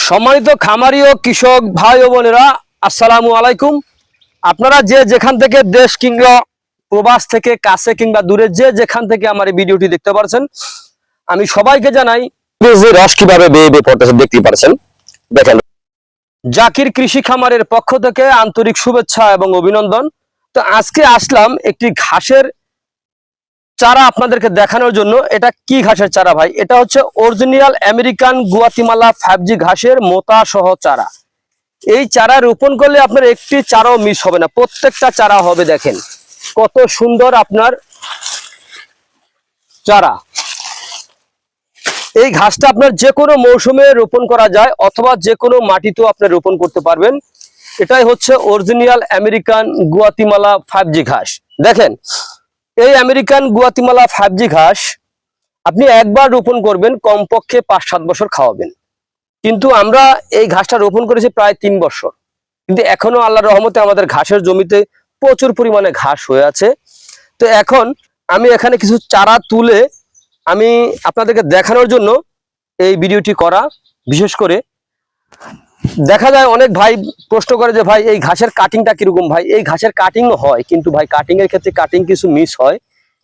সম্মানিত খামারি ও কৃষক ভাই ও বোনেরা, আসসালামু আলাইকুম। আপনারা যে যেখান থেকে দেশ কিংবা প্রবাস থেকে কাছে কিংবা দূরে যে যেখান থেকে আমার এই ভিডিওটি দেখতে পারছেন, আমি সবাইকে জানাই যে রস কিভাবে বেয়ে বেয়ে পড়তেছে দেখতে পারছেন। দেখেন, জাকির কৃষি খামারের পক্ষ থেকে আন্তরিক শুভেচ্ছা এবং অভিনন্দন। তো আজকে আসলাম একটি ঘাসের চারা আপনাদেরকে দেখানোর জন্য। এটা কি ঘাসের চারা ভাই? এটা হচ্ছে অরিজিনাল আমেরিকান গুয়াতিমালা 5G ঘাসের মোটা সহ চারা। এই চারা রোপণ করলে আপনার একটি চারাও মিস হবে না, প্রত্যেকটা চারা হবে। দেখেন কত সুন্দর আপনার চারা। এই ঘাসটা আপনার যে কোনো মৌসুমে রোপণ করা যায় অথবা যে কোনো মাটিতেও আপনি রোপণ করতে পারবেন। এটাই হচ্ছে অরিজিনাল আমেরিকান গুয়াতিমালা 5G ঘাস। দেখেন, এই আমেরিকান গুয়াতিমালা 5G ঘাস আপনি একবার রোপণ করবেন, কমপক্ষে 5-7 বছর খাওয়াবেন। কিন্তু আমরা এই ঘাসটা রোপণ করেছি প্রায় 3 বছর, কিন্তু এখনো আল্লাহর রহমতে আমাদের ঘাসের জমিতে প্রচুর পরিমাণে ঘাস হয়ে আছে। তো এখন আমি এখানে কিছু চারা তুলে আমি আপনাদেরকে দেখানোর জন্য এই ভিডিওটি করা। বিশেষ করে দেখা যায় অনেক ভাই প্রশ্ন করে যে ভাই এই ঘাসের কাটিংটা কিরকম। ভাই এই ঘাসের কাটিং হয়, কিন্তু ভাই কাটিং এর ক্ষেত্রে কাটিং কিছু মিস হয়,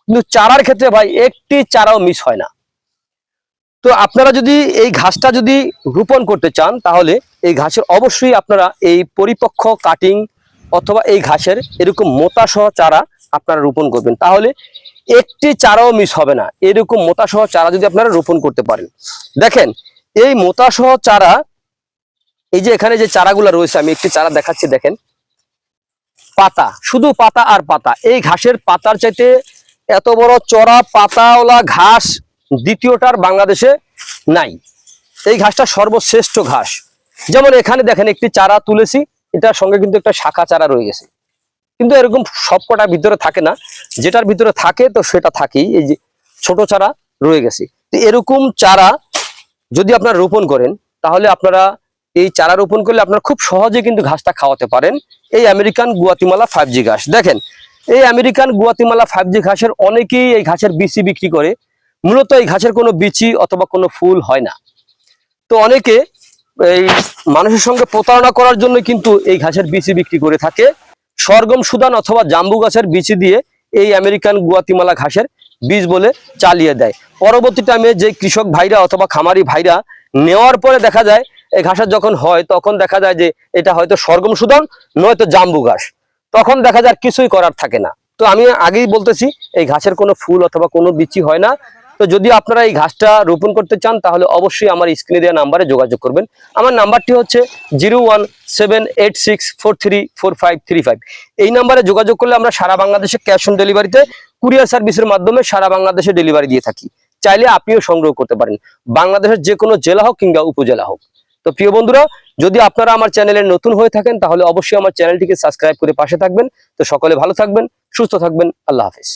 কিন্তু চারার ক্ষেত্রে ভাই একটি চারাও মিস হয় না। তো আপনারা যদি এই ঘাসটা যদি রোপণ করতে চান, তাহলে এই ঘাসের অবশ্যই আপনারা এই পরিপক্ক কাটিং অথবা এই ঘাসের এরকম মোটা সহ চারা আপনারা রোপণ করবেন, তাহলে একটি চারাও মিস হবে না। এরকম মোটা সহ চারা যদি আপনারা রোপণ করতে পারেন। দেখেন, এই মোটা সহ চারা, এই যে এখানে যে চারাগুলো রয়েছে, আমি একটি চারা দেখাচ্ছি। দেখেন, পাতা, শুধু পাতা আর পাতা। এই ঘাসের পাতার চাইতে এত বড় চড়া পাতাওয়ালা ঘাস দ্বিতীয়টার বাংলাদেশে নাই। এই ঘাসটা সর্বশ্রেষ্ঠ ঘাস। যেমন এখানে দেখেন একটি চারা তুলেছি, এটার সঙ্গে কিন্তু একটা শাখা চারা রয়ে গেছে, কিন্তু এরকম সবকটা ভিতরে থাকে না, যেটার ভিতরে থাকে তো সেটা থাকেই। এই যে ছোট চারা রয়ে গেছে। তো এরকম চারা যদি আপনারা রোপণ করেন, তাহলে আপনারা এই চারা রোপণ করলে আপনারা খুব সহজে কিন্তু ঘাসটা খাওয়াতে পারেন। এই আমেরিকান গুয়াতিমালা 5G ঘাস। দেখেন, এই আমেরিকান গুয়াতিমালা 5G ঘাসের অনেকেই এই ঘাসের বিচি বিক্রি করে। মূলত এই ঘাসের কোনো বিচি অথবা কোনো ফুল হয় না। তো অনেকে এই মানুষের সঙ্গে প্রতারণা করার জন্য কিন্তু এই ঘাসের বিচি বিক্রি করে থাকে। সরগম সুদান অথবা জাম্বু গাছের বিচি দিয়ে এই আমেরিকান গুয়াতিমালা ঘাসের বীজ বলে চালিয়ে দেয়। পরবর্তী টাইমে যে কৃষক ভাইরা অথবা খামারি ভাইরা নেওয়ার পরে দেখা যায় এই ঘাসের যখন হয়, তখন দেখা যায় যে এটা হয়তো সরগম সুদান নয়তো জাম্বু ঘাস। তখন দেখা যায় কিছুই করার থাকে না। তো আমি আগেই বলতেছি, এই ঘাসের কোনো ফুল অথবা কোনো বিচি হয় না। তো যদি আপনারা এই ঘাসটা রোপণ করতে চান, তাহলে অবশ্যই আমার স্ক্রিনে দেওয়া নাম্বারে যোগাযোগ করবেন। আমার নাম্বারটি হচ্ছে 01786434535। এই নাম্বারে যোগাযোগ করলে আমরা সারা বাংলাদেশে ক্যাশ অন ডেলিভারিতে কুরিয়ার সার্ভিসের মাধ্যমে সারা বাংলাদেশে ডেলিভারি দিয়ে থাকি। চাইলে আপনিও সংগ্রহ করতে পারেন, বাংলাদেশের যে কোনো জেলা হোক কিংবা উপজেলা হোক। তো প্রিয় বন্ধুরা, যদি আপনারা আমার চ্যানেলে নতুন হয়ে থাকেন, তাহলে অবশ্যই আমার চ্যানেলটিকে সাবস্ক্রাইব করে পাশে থাকবেন। তো সকলে ভালো থাকবেন, সুস্থ থাকবেন। আল্লাহ হাফেজ।